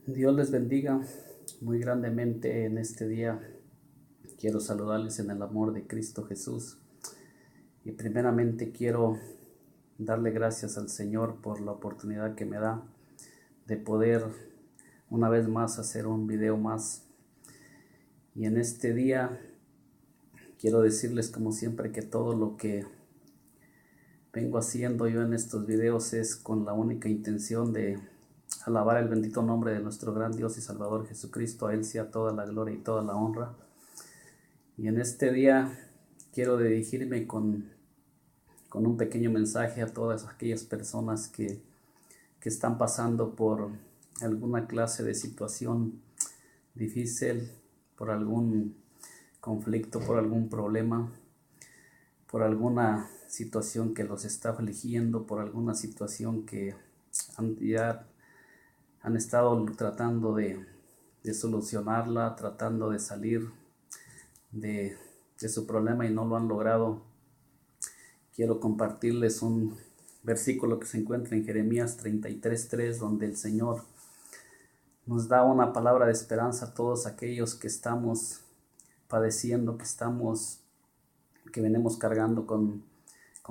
Dios les bendiga muy grandemente en este día. Quiero saludarles en el amor de Cristo Jesús. Y primeramente quiero darle gracias al Señor por la oportunidad que me da de poder una vez más hacer un video más. Y en este día quiero decirles como siempre que todo lo que vengo haciendo yo en estos videos es con la única intención de alabar el bendito nombre de nuestro gran Dios y Salvador Jesucristo. A Él sea toda la gloria y toda la honra. Y en este día quiero dirigirme con un pequeño mensaje a todas aquellas personas que están pasando por alguna clase de situación difícil, por algún conflicto, por algún problema, por alguna situación que los está afligiendo, por alguna situación que ya han estado tratando de solucionarla, tratando de salir de su problema y no lo han logrado. Quiero compartirles un versículo que se encuentra en Jeremías 33:3, donde el Señor nos da una palabra de esperanza a todos aquellos que estamos padeciendo, que venimos cargando con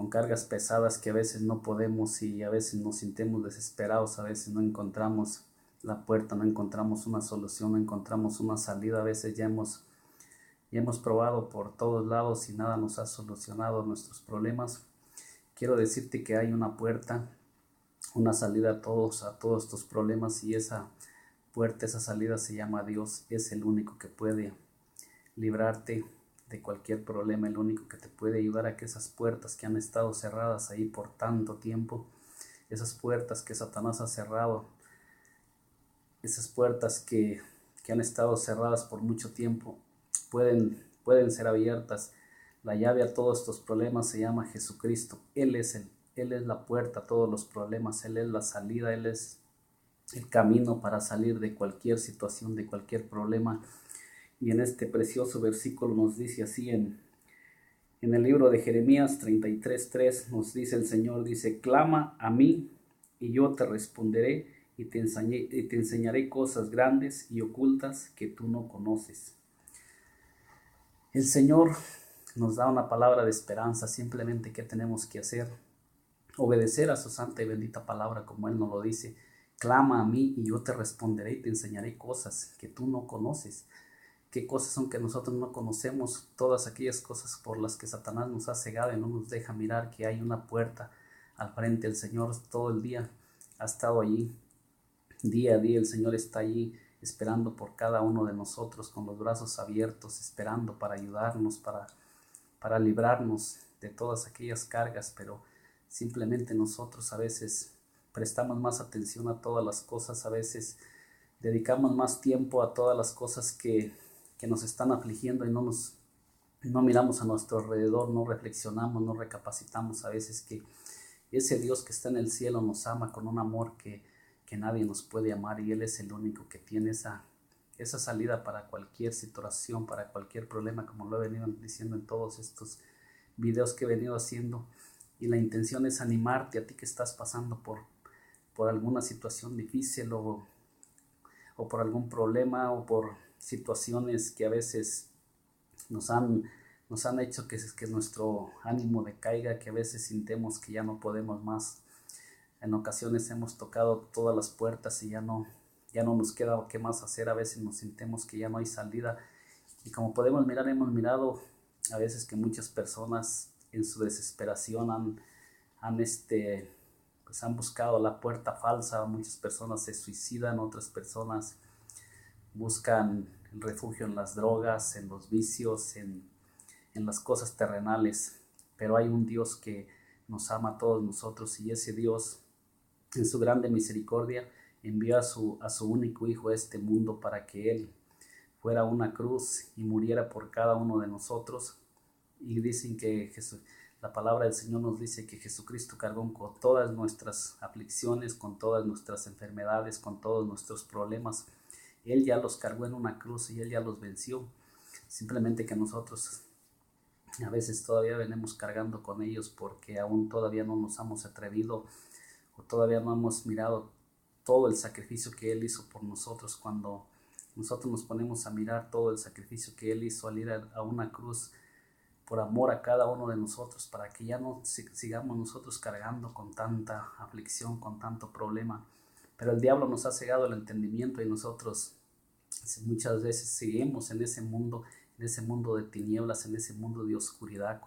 cargas pesadas que a veces no podemos y a veces nos sentimos desesperados, a veces no encontramos la puerta, no encontramos una solución, no encontramos una salida, a veces ya hemos probado por todos lados y nada nos ha solucionado nuestros problemas. Quiero decirte que hay una puerta, una salida a todos estos problemas, y esa puerta, esa salida se llama Dios. Es el único que puede librarte de cualquier problema, el único que te puede ayudar a que esas puertas que han estado cerradas ahí por tanto tiempo, esas puertas que Satanás ha cerrado, esas puertas que han estado cerradas por mucho tiempo, pueden ser abiertas. La llave a todos estos problemas se llama Jesucristo. Él es la puerta a todos los problemas. Él es la salida. Él es el camino para salir de cualquier situación, de cualquier problema. Y en este precioso versículo nos dice así en el libro de Jeremías 33:3, nos dice el Señor, dice: clama a mí y yo te responderé y te enseñaré cosas grandes y ocultas que tú no conoces. El Señor nos da una palabra de esperanza. Simplemente, ¿qué tenemos que hacer? Obedecer a su santa y bendita palabra, como Él nos lo dice. Clama a mí y yo te responderé y te enseñaré cosas que tú no conoces. ¿Qué cosas son que nosotros no conocemos? Todas aquellas cosas por las que Satanás nos ha cegado y no nos deja mirar que hay una puerta al frente. El Señor todo el día ha estado allí. Día a día el Señor está allí esperando por cada uno de nosotros con los brazos abiertos, esperando para ayudarnos, para librarnos de todas aquellas cargas, pero simplemente nosotros a veces prestamos más atención a todas las cosas, a veces dedicamos más tiempo a todas las cosas que nos están afligiendo y no miramos a nuestro alrededor, no reflexionamos, no recapacitamos a veces que ese Dios que está en el cielo nos ama con un amor que nadie nos puede amar, y Él es el único que tiene esa salida para cualquier situación, para cualquier problema, como lo he venido diciendo en todos estos videos que he venido haciendo. Y la intención es animarte a ti que estás pasando por alguna situación difícil o por algún problema o por situaciones que a veces nos han hecho que nuestro ánimo decaiga, que a veces sintemos que ya no podemos más. En ocasiones hemos tocado todas las puertas y ya no nos queda qué más hacer. A veces nos sentimos que ya no hay salida. Y como podemos mirar, hemos mirado a veces que muchas personas en su desesperación han buscado la puerta falsa. Muchas personas se suicidan, otras personas buscan el refugio en las drogas, en los vicios, en las cosas terrenales. Pero hay un Dios que nos ama a todos nosotros, y ese Dios, en su grande misericordia, envió a su único Hijo a este mundo para que Él fuera a una cruz y muriera por cada uno de nosotros. Y dicen que la palabra del Señor nos dice que Jesucristo cargó con todas nuestras aflicciones, con todas nuestras enfermedades, con todos nuestros problemas. Él ya los cargó en una cruz y Él ya los venció. Simplemente que nosotros a veces todavía venimos cargando con ellos porque aún todavía no nos hemos atrevido o todavía no hemos mirado todo el sacrificio que Él hizo por nosotros. Cuando nosotros nos ponemos a mirar todo el sacrificio que Él hizo al ir a una cruz por amor a cada uno de nosotros, para que ya no sigamos nosotros cargando con tanta aflicción, con tanto problema. Pero el diablo nos ha cegado el entendimiento y nosotros muchas veces seguimos en ese mundo de tinieblas, en ese mundo de oscuridad,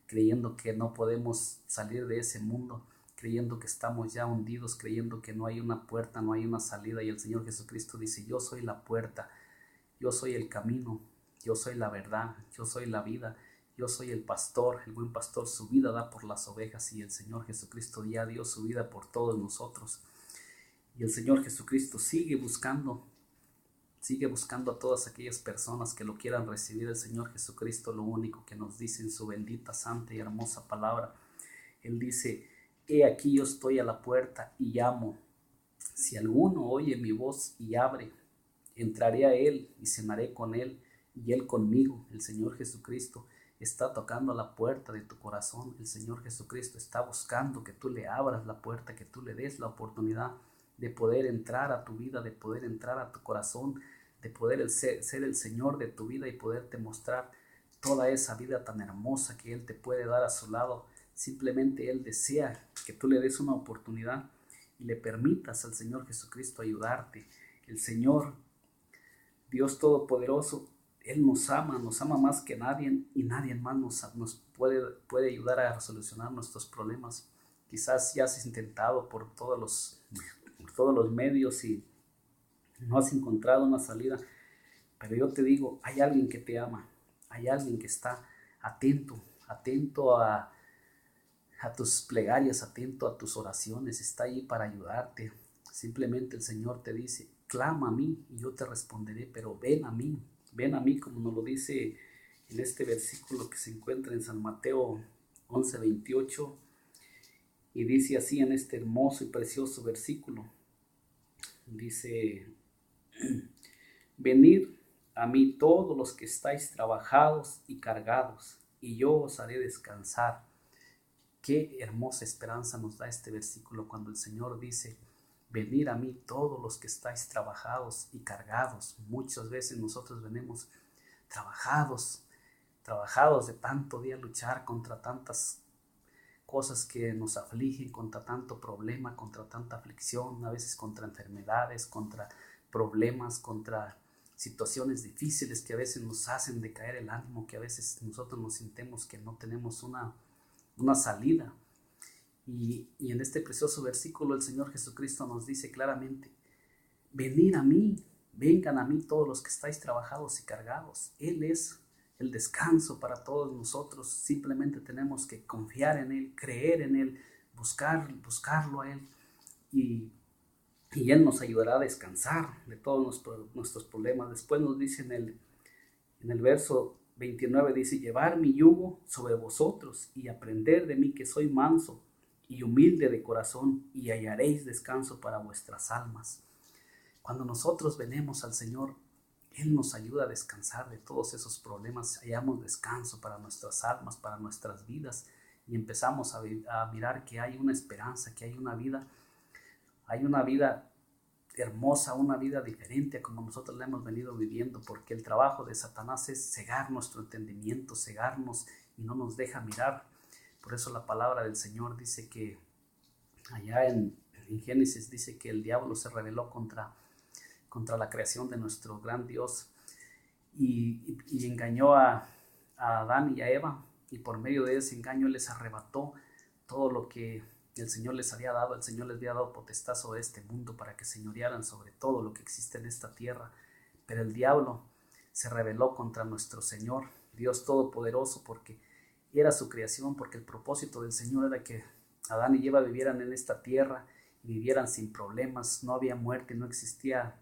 creyendo que no podemos salir de ese mundo, creyendo que estamos ya hundidos, creyendo que no hay una puerta, no hay una salida. Y el Señor Jesucristo dice: yo soy la puerta, yo soy el camino, yo soy la verdad, yo soy la vida, yo soy el pastor, el buen pastor. Su vida da por las ovejas, y el Señor Jesucristo ya dio su vida por todos nosotros. Y el Señor Jesucristo sigue buscando a todas aquellas personas que lo quieran recibir. El Señor Jesucristo lo único que nos dice en su bendita, santa y hermosa palabra, Él dice: he aquí yo estoy a la puerta y llamo. Si alguno oye mi voz y abre, entraré a Él y cenaré con Él y Él conmigo. El Señor Jesucristo está tocando a la puerta de tu corazón. El Señor Jesucristo está buscando que tú le abras la puerta, que tú le des la oportunidad de poder entrar a tu vida, de poder entrar a tu corazón, de poder ser el Señor de tu vida y poderte mostrar toda esa vida tan hermosa que Él te puede dar a su lado. Simplemente Él desea que tú le des una oportunidad y le permitas al Señor Jesucristo ayudarte. El Señor, Dios Todopoderoso, Él nos ama más que nadie, y nadie más nos puede ayudar a solucionar nuestros problemas. Quizás ya has intentado por todos los medios y no has encontrado una salida, pero yo te digo, hay alguien que te ama, hay alguien que está atento a tus plegarias, atento a tus oraciones, está ahí para ayudarte. Simplemente el Señor te dice: clama a mí y yo te responderé, pero ven a mí, como nos lo dice en este versículo que se encuentra en San Mateo 11:28, y dice así en este hermoso y precioso versículo, dice: venid a mí todos los que estáis trabajados y cargados, y yo os haré descansar. Qué hermosa esperanza nos da este versículo cuando el Señor dice: venid a mí todos los que estáis trabajados y cargados. Muchas veces nosotros venimos trabajados de tanto día luchar contra tantas cosas que nos afligen, contra tanto problema, contra tanta aflicción, a veces contra enfermedades, contra problemas, contra situaciones difíciles que a veces nos hacen decaer el ánimo, que a veces nosotros nos sintemos que no tenemos una salida. Y en este precioso versículo el Señor Jesucristo nos dice claramente: venid a mí, vengan a mí todos los que estáis trabajados y cargados. Él es el descanso para todos nosotros. Simplemente tenemos que confiar en Él, creer en Él, buscarlo a Él, y Él nos ayudará a descansar de todos nuestros problemas. Después nos dice en el verso 29, dice: llevar mi yugo sobre vosotros y aprender de mí, que soy manso y humilde de corazón, y hallaréis descanso para vuestras almas. Cuando nosotros venimos al Señor, Él nos ayuda a descansar de todos esos problemas, hallamos descanso para nuestras almas, para nuestras vidas, y empezamos a mirar que hay una esperanza, que hay una vida hermosa, una vida diferente a como nosotros la hemos venido viviendo, porque el trabajo de Satanás es cegar nuestro entendimiento, cegarnos, y no nos deja mirar. Por eso la palabra del Señor dice que allá en Génesis dice que el diablo se rebeló contra la creación de nuestro gran Dios, y engañó a Adán y a Eva, y por medio de ese engaño les arrebató todo lo que el Señor les había dado. El Señor les había dado potestad sobre este mundo para que señorearan sobre todo lo que existe en esta tierra. Pero el diablo se rebeló contra nuestro Señor, Dios Todopoderoso, porque era su creación, porque el propósito del Señor era que Adán y Eva vivieran en esta tierra y vivieran sin problemas. No había muerte, no existía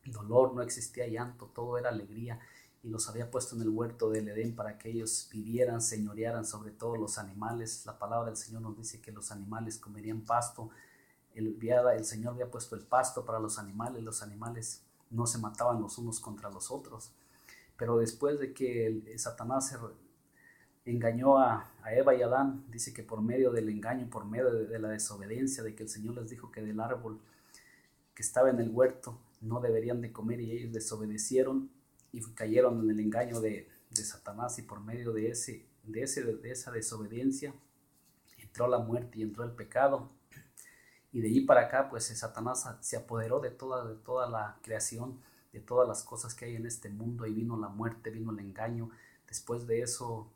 dolor, no existía llanto, todo era alegría, y los había puesto en el huerto del Edén para que ellos vivieran, señorearan sobre todos los animales. La palabra del Señor nos dice que los animales comerían pasto. El Señor había puesto el pasto para los animales no se mataban los unos contra los otros. Pero después de que Satanás engañó a Eva y a Adán, dice que por medio del engaño, por medio de la desobediencia, de que el Señor les dijo que del árbol que estaba en el huerto no deberían de comer, y ellos desobedecieron y cayeron en el engaño de Satanás, y por medio de esa desobediencia entró la muerte y entró el pecado. Y de allí para acá, pues Satanás se apoderó de toda la creación, de todas las cosas que hay en este mundo, y vino la muerte, vino el engaño. Después de eso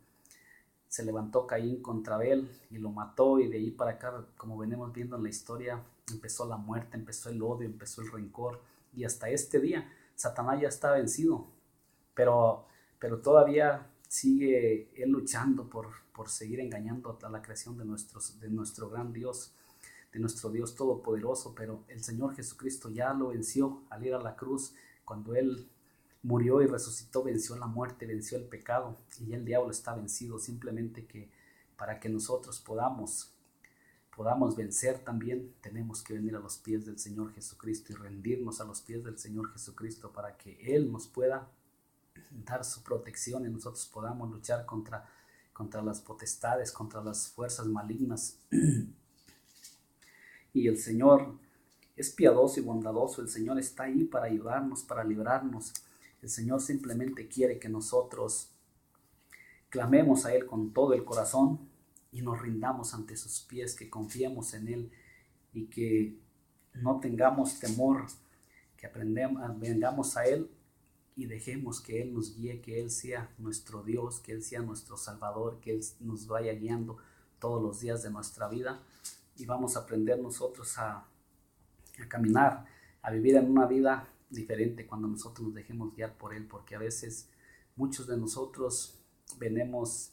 se levantó Caín contra Abel y lo mató, y de ahí para acá, como venimos viendo en la historia, empezó la muerte, empezó el odio, empezó el rencor, y hasta este día Satanás ya está vencido, pero, pero todavía sigue él luchando por seguir engañando a la creación de nuestro gran Dios, de nuestro Dios todopoderoso. Pero el Señor Jesucristo ya lo venció al ir a la cruz. Cuando Él murió y resucitó, venció la muerte, venció el pecado, y ya el diablo está vencido. Simplemente que para que nosotros podamos vencer también, tenemos que venir a los pies del Señor Jesucristo y rendirnos a los pies del Señor Jesucristo, para que Él nos pueda dar su protección y nosotros podamos luchar contra las potestades, contra las fuerzas malignas. Y el Señor es piadoso y bondadoso. El Señor está ahí para ayudarnos, para librarnos. El Señor simplemente quiere que nosotros clamemos a Él con todo el corazón y nos rindamos ante sus pies, que confiemos en Él y que no tengamos temor, que vengamos a Él y dejemos que Él nos guíe, que Él sea nuestro Dios, que Él sea nuestro Salvador, que Él nos vaya guiando todos los días de nuestra vida, y vamos a aprender nosotros a caminar, a vivir en una vida diferente cuando nosotros nos dejemos guiar por Él, porque a veces muchos de nosotros venimos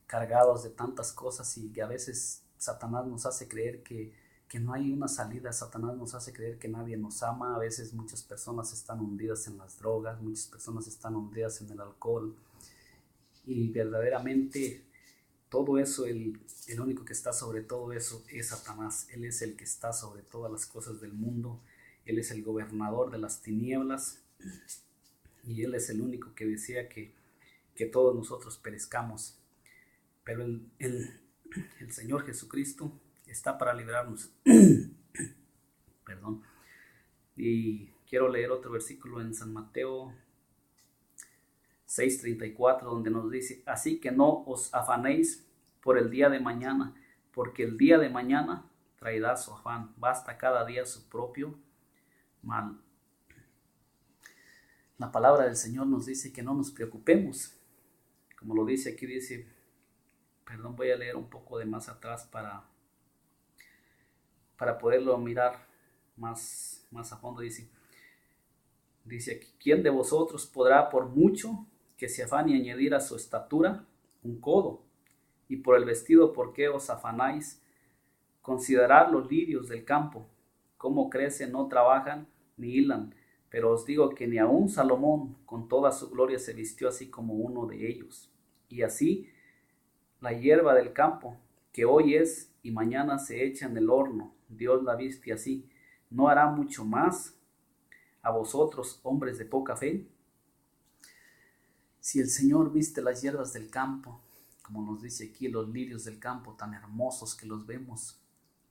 cargados de tantas cosas, y que a veces Satanás nos hace creer que no hay una salida. Satanás nos hace creer que nadie nos ama. A veces muchas personas están hundidas en las drogas, muchas personas están hundidas en el alcohol, y verdaderamente todo eso, el único que está sobre todo eso es Satanás. Él es el que está sobre todas las cosas del mundo. Él es el gobernador de las tinieblas, y Él es el único que desea que todos nosotros perezcamos. Pero el Señor Jesucristo está para librarnos. Perdón. Y quiero leer otro versículo en San Mateo 6:34, donde nos dice: así que no os afanéis por el día de mañana, porque el día de mañana traerá su afán. Basta cada día su propio mal. La palabra del Señor nos dice que no nos preocupemos. Como lo dice aquí, dice, perdón, voy a leer un poco de más atrás para poderlo mirar más a fondo. Dice aquí: ¿quién de vosotros podrá, por mucho que se afane, añadir a su estatura un codo? Y por el vestido, ¿por qué os afanáis? Considerad los lirios del campo, cómo crecen, no trabajan ni hilan. Pero os digo que ni aun Salomón con toda su gloria se vistió así como uno de ellos. Y así la hierba del campo, que hoy es y mañana se echa en el horno, Dios la viste así, ¿no hará mucho más a vosotros, hombres de poca fe? Si el Señor viste las hierbas del campo, como nos dice aquí, los lirios del campo tan hermosos que los vemos,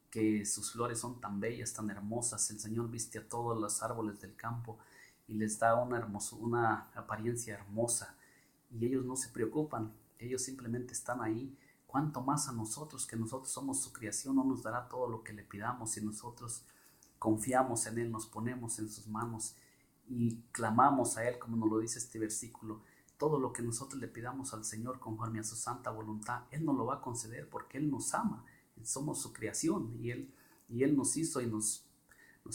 que sus flores son tan bellas, tan hermosas, el Señor viste a todos los árboles del campo y les da una apariencia hermosa, y ellos no se preocupan, ellos simplemente están ahí. ¿Cuánto más a nosotros, que nosotros somos su creación? No nos dará todo lo que le pidamos si nosotros confiamos en Él, nos ponemos en sus manos y clamamos a Él, como nos lo dice este versículo. Todo lo que nosotros le pidamos al Señor conforme a su santa voluntad, Él nos lo va a conceder, porque Él nos ama. Somos su creación, y Él nos hizo y nos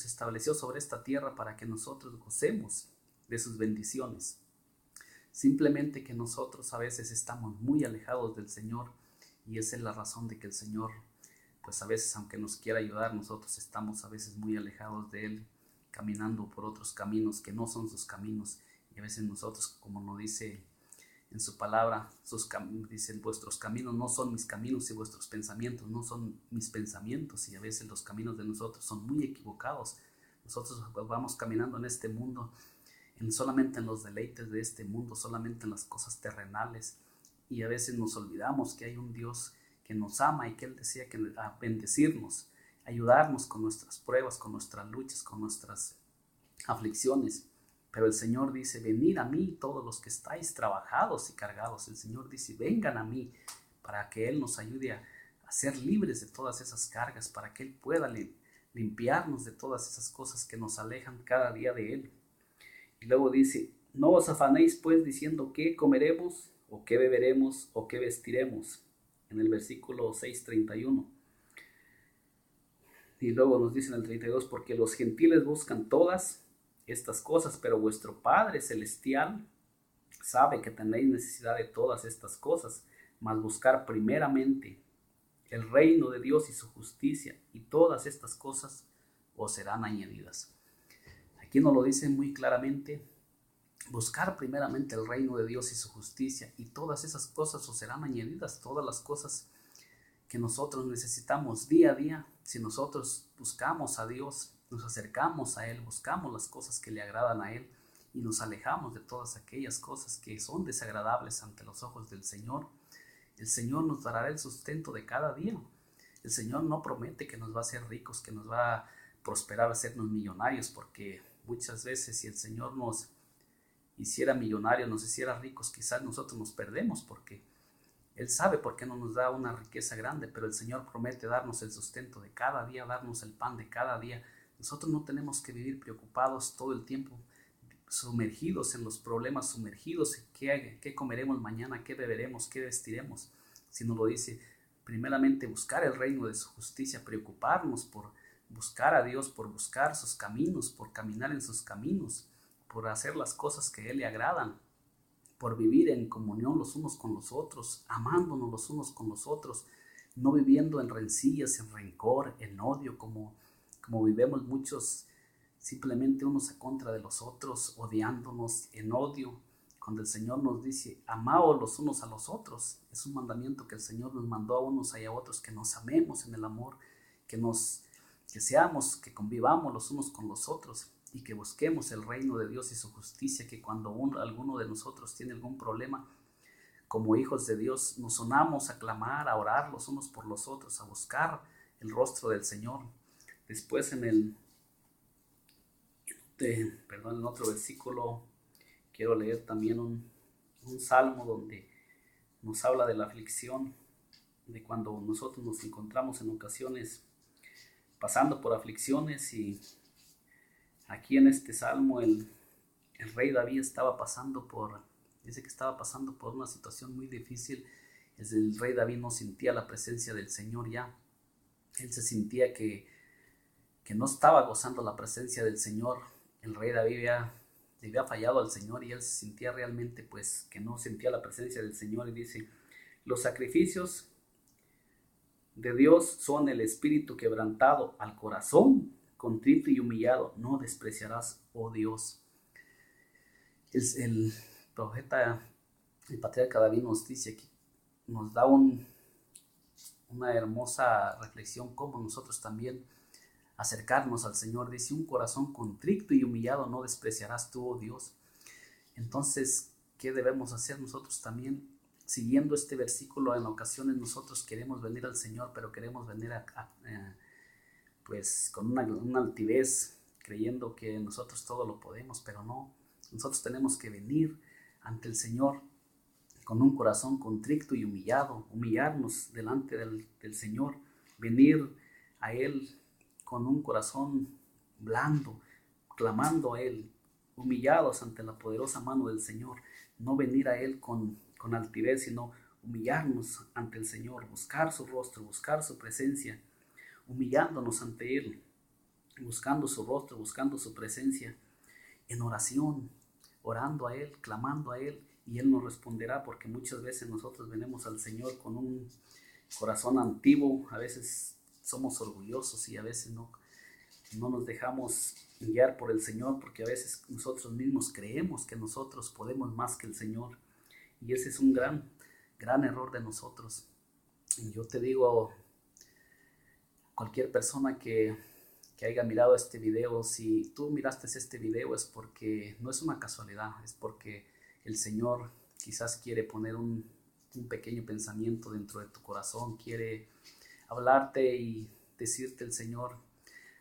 estableció sobre esta tierra para que nosotros gocemos de sus bendiciones. Simplemente que nosotros a veces estamos muy alejados del Señor, y esa es la razón de que el Señor, pues a veces, aunque nos quiera ayudar, nosotros estamos a veces muy alejados de Él, caminando por otros caminos que no son sus caminos. Y a veces nosotros, como nos dice en su palabra, dicen: vuestros caminos no son mis caminos, y vuestros pensamientos no son mis pensamientos. Y a veces los caminos de nosotros son muy equivocados. Nosotros vamos caminando en este mundo, solamente en los deleites de este mundo, solamente en las cosas terrenales, y a veces nos olvidamos que hay un Dios que nos ama y que Él desea bendecirnos. ayudarnos con nuestras pruebas, con nuestras luchas, con nuestras aflicciones. Pero el Señor dice, venid a mí todos los que estáis trabajados y cargados. El Señor dice, vengan a mí para que Él nos ayude a ser libres de todas esas cargas, para que Él pueda limpiarnos de todas esas cosas que nos alejan cada día de Él. Y luego dice, no os afanéis pues diciendo qué comeremos, o qué beberemos, o qué vestiremos. En el versículo 6:31. Y luego nos dice en el 32, porque los gentiles buscan todas estas cosas, pero vuestro Padre Celestial sabe que tenéis necesidad de todas estas cosas, mas buscar primeramente el reino de Dios y su justicia, y todas estas cosas os serán añadidas. Aquí nos lo dice muy claramente, buscar primeramente el reino de Dios y su justicia, y todas esas cosas os serán añadidas, todas las cosas que nosotros necesitamos día a día. Si nosotros buscamos a Dios, nos acercamos a Él, buscamos las cosas que le agradan a Él y nos alejamos de todas aquellas cosas que son desagradables ante los ojos del Señor, el Señor nos dará el sustento de cada día. El Señor no promete que nos va a hacer ricos, que nos va a prosperar, a hacernos millonarios, porque muchas veces si el Señor nos hiciera millonarios, nos hiciera ricos, quizás nosotros nos perdemos, porque Él sabe por qué no nos da una riqueza grande, pero el Señor promete darnos el sustento de cada día, darnos el pan de cada día. Nosotros no tenemos que vivir preocupados todo el tiempo, sumergidos en los problemas, sumergidos en qué comeremos mañana, qué beberemos, qué vestiremos, sino lo dice, primeramente buscar el reino de su justicia, preocuparnos por buscar a Dios, por buscar sus caminos, por caminar en sus caminos, por hacer las cosas que a Él le agradan, por vivir en comunión los unos con los otros, amándonos los unos con los otros, no viviendo en rencillas, en rencor, en odio, como vivimos muchos, simplemente unos a contra de los otros, odiándonos en odio, cuando el Señor nos dice, amaos los unos a los otros. Es un mandamiento que el Señor nos mandó a unos y a otros, que nos amemos en el amor, que convivamos los unos con los otros, y que busquemos el reino de Dios y su justicia, que cuando alguno de nosotros tiene algún problema, como hijos de Dios, nos unamos a clamar, a orar los unos por los otros, a buscar el rostro del Señor. Después en otro versículo, quiero leer también un salmo donde nos habla de la aflicción, de cuando nosotros nos encontramos en ocasiones pasando por aflicciones. Y aquí en este salmo el rey David dice que estaba pasando por una situación muy difícil. El rey David no sentía la presencia del Señor ya. Él se sentía que no estaba gozando la presencia del Señor. El rey David le había fallado al Señor, y él se sentía realmente pues que no sentía la presencia del Señor. Y dice, los sacrificios de Dios son el espíritu quebrantado, al corazón contrito y humillado no despreciarás, oh Dios. El profeta, el patriarca David nos dice aquí, nos da una hermosa reflexión, cómo nosotros también acercarnos al Señor. Dice, un corazón contrito y humillado no despreciarás tú, oh Dios. Entonces, ¿qué debemos hacer nosotros también? Siguiendo este versículo, en ocasiones nosotros queremos venir al Señor, pero queremos venir pues con una altivez, creyendo que nosotros todo lo podemos, pero no. Nosotros tenemos que venir ante el Señor con un corazón contrito y humillado, humillarnos delante del Señor, venir a Él con un corazón blando, clamando a Él, humillados ante la poderosa mano del Señor, no venir a Él con altivez, sino humillarnos ante el Señor, buscar su rostro, buscar su presencia, humillándonos ante Él, buscando su rostro, buscando su presencia, en oración, orando a Él, clamando a Él, y Él nos responderá, porque muchas veces nosotros venimos al Señor con un corazón antiguo, a veces somos orgullosos y a veces no nos dejamos guiar por el Señor, porque a veces nosotros mismos creemos que nosotros podemos más que el Señor, y ese es un gran error de nosotros. Y yo te digo, cualquier persona que haya mirado este video, si tú miraste este video es porque no es una casualidad, es porque el Señor quizás quiere poner un pequeño pensamiento dentro de tu corazón, quiere hablarte y decirte el Señor,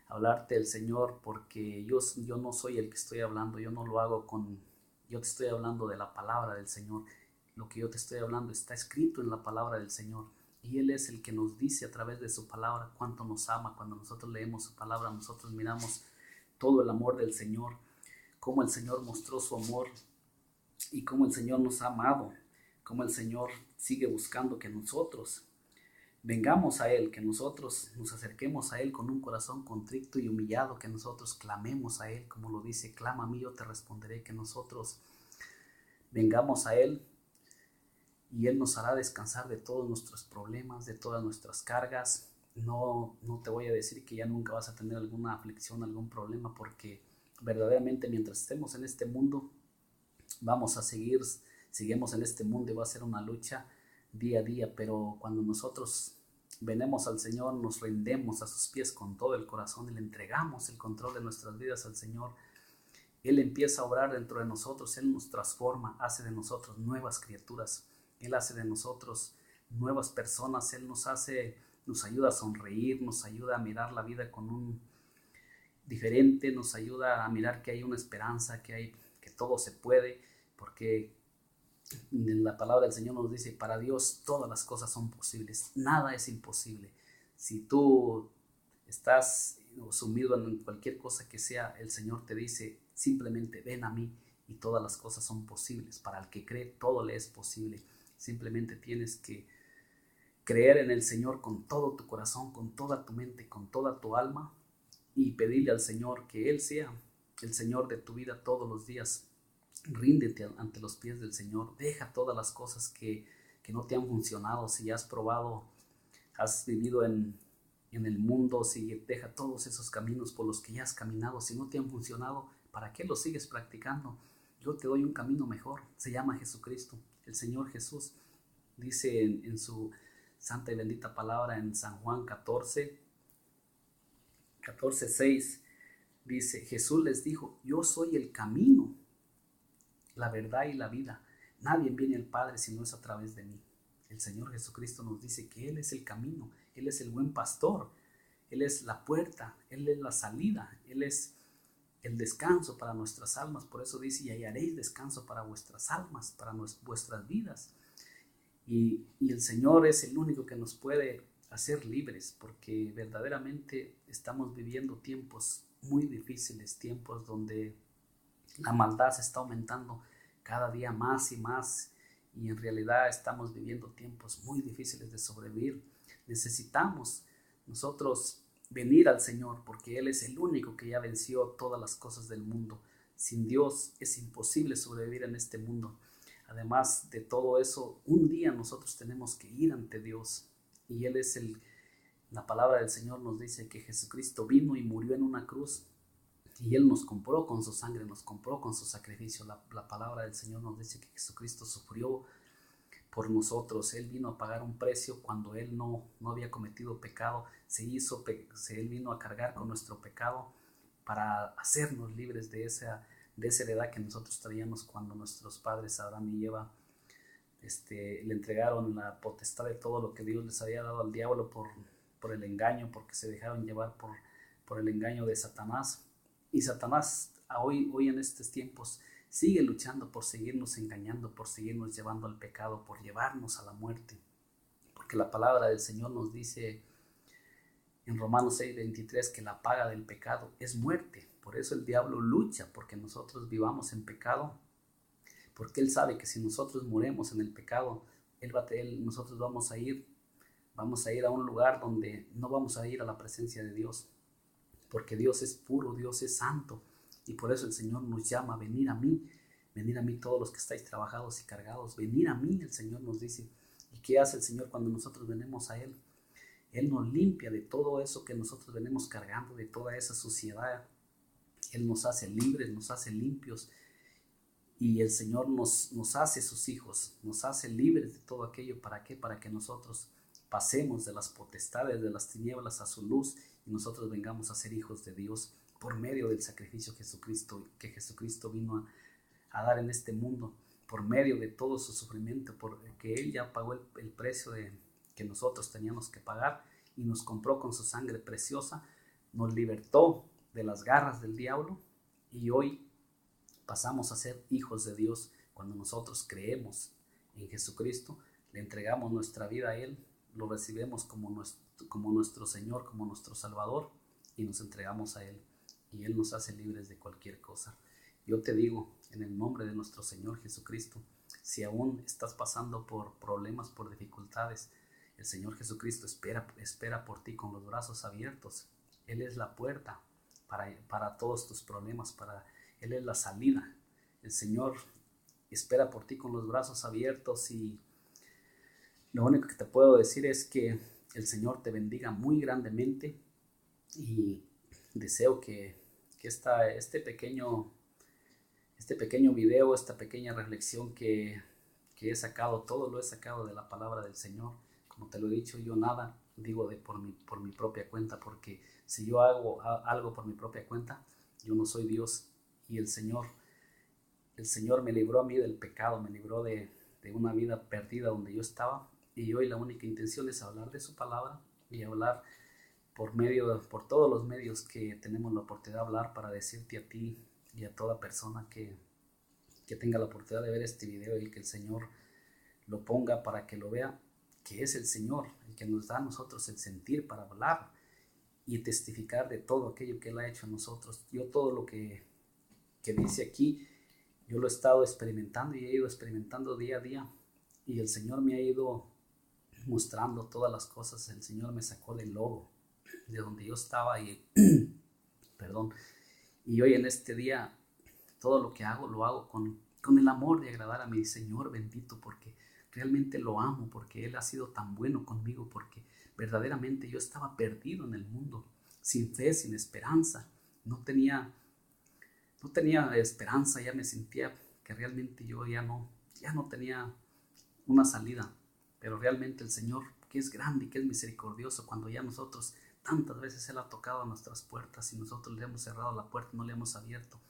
hablarte el Señor, porque yo no soy el que estoy hablando, yo no lo hago yo te estoy hablando de la palabra del Señor. Lo que yo te estoy hablando está escrito en la palabra del Señor. Y Él es el que nos dice a través de su palabra cuánto nos ama. Cuando nosotros leemos su palabra, nosotros miramos todo el amor del Señor, cómo el Señor mostró su amor y cómo el Señor nos ha amado, cómo el Señor sigue buscando que nosotros vengamos a Él, que nosotros nos acerquemos a Él con un corazón contrito y humillado, que nosotros clamemos a Él, como lo dice, clama a mí, yo te responderé, que nosotros vengamos a Él y Él nos hará descansar de todos nuestros problemas, de todas nuestras cargas. No te voy a decir que ya nunca vas a tener alguna aflicción, algún problema, porque verdaderamente mientras estemos en este mundo, seguimos en este mundo y va a ser una lucha día a día, pero cuando nosotros venimos al Señor, nos rendemos a sus pies con todo el corazón y le entregamos el control de nuestras vidas al Señor, Él empieza a obrar dentro de nosotros, Él nos transforma, hace de nosotros nuevas criaturas, Él hace de nosotros nuevas personas, Él nos ayuda a sonreír, nos ayuda a mirar la vida con un diferente, nos ayuda a mirar que hay una esperanza, que todo se puede, porque en la palabra del Señor nos dice, para Dios todas las cosas son posibles, nada es imposible. Si tú estás sumido en cualquier cosa que sea, el Señor te dice, simplemente ven a mí y todas las cosas son posibles. Para el que cree, todo le es posible. Simplemente tienes que creer en el Señor con todo tu corazón, con toda tu mente, con toda tu alma, y pedirle al Señor que Él sea el Señor de tu vida todos los días. Ríndete ante los pies del Señor, deja todas las cosas que no te han funcionado. Si has probado, has vivido en el mundo, si deja todos esos caminos por los que ya has caminado, si no te han funcionado, ¿para qué los sigues practicando? Yo te doy un camino mejor, se llama Jesucristo. El Señor Jesús dice en su santa y bendita palabra en San Juan 14:6, dice, Jesús les dijo, yo soy el camino, la verdad y la vida. Nadie viene al Padre si no es a través de mí. El Señor Jesucristo nos dice que Él es el camino, Él es el buen pastor, Él es la puerta, Él es la salida, Él es el descanso para nuestras almas. Por eso dice, y hallaréis descanso para vuestras almas, para vuestras vidas. Y el Señor es el único que nos puede hacer libres, porque verdaderamente estamos viviendo tiempos muy difíciles, tiempos donde la maldad se está aumentando cada día más y más, y en realidad estamos viviendo tiempos muy difíciles de sobrevivir. Necesitamos nosotros venir al Señor, porque Él es el único que ya venció todas las cosas del mundo. Sin Dios es imposible sobrevivir en este mundo. Además de todo eso, un día nosotros tenemos que ir ante Dios, y Él es la palabra del Señor nos dice que Jesucristo vino y murió en una cruz, y Él nos compró con su sangre, nos compró con su sacrificio. La palabra del Señor nos dice que Jesucristo sufrió por nosotros. Él vino a pagar un precio cuando Él no había cometido pecado. Él vino a cargar con nuestro pecado para hacernos libres de esa heredad que nosotros traíamos cuando nuestros padres Adán y Eva le entregaron la potestad de todo lo que Dios les había dado al diablo por el engaño, porque se dejaron llevar por el engaño de Satanás. Y Satanás hoy en estos tiempos sigue luchando por seguirnos engañando, por seguirnos llevando al pecado, por llevarnos a la muerte. Porque la palabra del Señor nos dice en Romanos 6:23 que la paga del pecado es muerte. Por eso el diablo lucha porque nosotros vivamos en pecado, porque Él sabe que si nosotros morimos en el pecado, nosotros vamos a ir a un lugar donde no vamos a ir a la presencia de Dios, porque Dios es puro, Dios es santo, y por eso el Señor nos llama, venid a mí todos los que estáis trabajados y cargados, venid a mí, el Señor nos dice. ¿Y qué hace el Señor cuando nosotros venimos a Él? Él nos limpia de todo eso que nosotros venimos cargando, de toda esa suciedad. Él nos hace libres, nos hace limpios, y el Señor nos hace sus hijos, nos hace libres de todo aquello. ¿Para qué? Para que nosotros pasemos de las potestades, de las tinieblas a su luz, y nosotros vengamos a ser hijos de Dios por medio del sacrificio que Jesucristo vino a dar en este mundo, por medio de todo su sufrimiento, porque Él ya pagó el precio que nosotros teníamos que pagar, y nos compró con su sangre preciosa, nos libertó de las garras del diablo y hoy pasamos a ser hijos de Dios cuando nosotros creemos en Jesucristo, le entregamos nuestra vida a Él, lo recibimos como nuestro Señor, como nuestro Salvador y nos entregamos a Él y Él nos hace libres de cualquier cosa. Yo te digo, en el nombre de nuestro Señor Jesucristo, si aún estás pasando por problemas, por dificultades, el Señor Jesucristo espera por ti con los brazos abiertos. Él es la puerta para todos tus problemas, Él es la salida. El Señor espera por ti con los brazos abiertos y lo único que te puedo decir es que el Señor te bendiga muy grandemente y deseo que este pequeño video, esta pequeña reflexión que he sacado, todo lo he sacado de la palabra del Señor. Como te lo he dicho, yo nada digo por mi propia cuenta, porque si yo hago algo por mi propia cuenta, yo no soy Dios. Y el Señor me libró a mí del pecado, me libró de una vida perdida donde yo estaba. Y hoy la única intención es hablar de su palabra y hablar por todos los medios que tenemos la oportunidad de hablar, para decirte a ti y a toda persona que tenga la oportunidad de ver este video y que el Señor lo ponga para que lo vea, que es el Señor el que nos da a nosotros el sentir para hablar y testificar de todo aquello que Él ha hecho en nosotros. Yo todo lo que dice aquí, yo lo he estado experimentando y he ido experimentando día a día, y el Señor me ha ido mostrando todas las cosas. El Señor me sacó del lodo de donde yo estaba y perdón, y hoy en este día todo lo que hago lo hago con el amor de agradar a mi Señor bendito, porque realmente lo amo, porque Él ha sido tan bueno conmigo, porque verdaderamente yo estaba perdido en el mundo, sin fe, sin esperanza, no tenía esperanza, ya me sentía que realmente yo ya no tenía una salida, pero realmente el Señor, que es grande y que es misericordioso, cuando ya nosotros tantas veces Él ha tocado a nuestras puertas y nosotros le hemos cerrado la puerta, no le hemos abierto.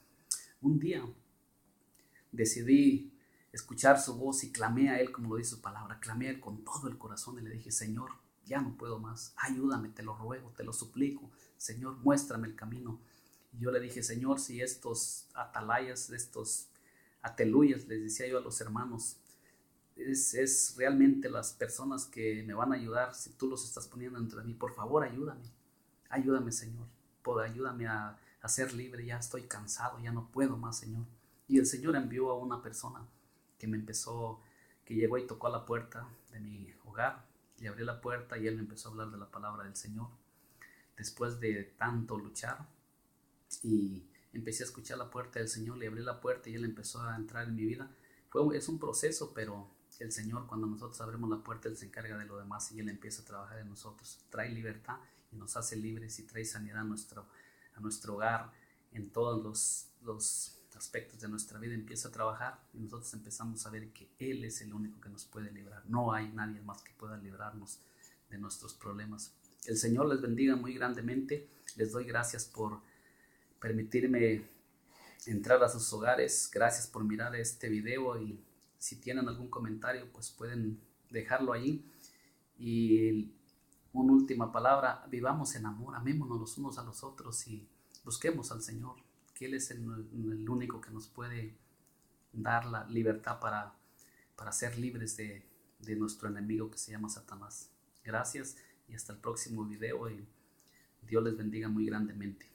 Un día decidí escuchar su voz y clamé a Él, como lo dice su palabra, clamé a Él con todo el corazón y le dije: Señor, ya no puedo más, ayúdame, te lo ruego, te lo suplico, Señor, muéstrame el camino. Y yo le dije: Señor, si estos atalayas, estos ateluyas, les decía yo a los hermanos, es realmente las personas que me van a ayudar, si tú los estás poniendo entre mí, por favor ayúdame Señor, ayúdame a ser libre, ya estoy cansado, ya no puedo más, Señor. Y el Señor envió a una persona que llegó y tocó a la puerta de mi hogar, le abrí la puerta y él me empezó a hablar de la palabra del Señor. Después de tanto luchar, y empecé a escuchar la puerta del Señor, le abrí la puerta y Él empezó a entrar en mi vida. Es un proceso, pero el Señor, cuando nosotros abrimos la puerta, Él se encarga de lo demás y Él empieza a trabajar en nosotros. Trae libertad y nos hace libres y trae sanidad a nuestro hogar, en todos los aspectos de nuestra vida empieza a trabajar y nosotros empezamos a ver que Él es el único que nos puede librar. No hay nadie más que pueda librarnos de nuestros problemas. El Señor les bendiga muy grandemente. Les doy gracias por permitirme entrar a sus hogares. Gracias por mirar este video y si tienen algún comentario pues pueden dejarlo allí. Y una última palabra: vivamos en amor, amémonos los unos a los otros y busquemos al Señor, que Él es el único que nos puede dar la libertad para ser libres de nuestro enemigo que se llama Satanás. Gracias y hasta el próximo video y Dios les bendiga muy grandemente.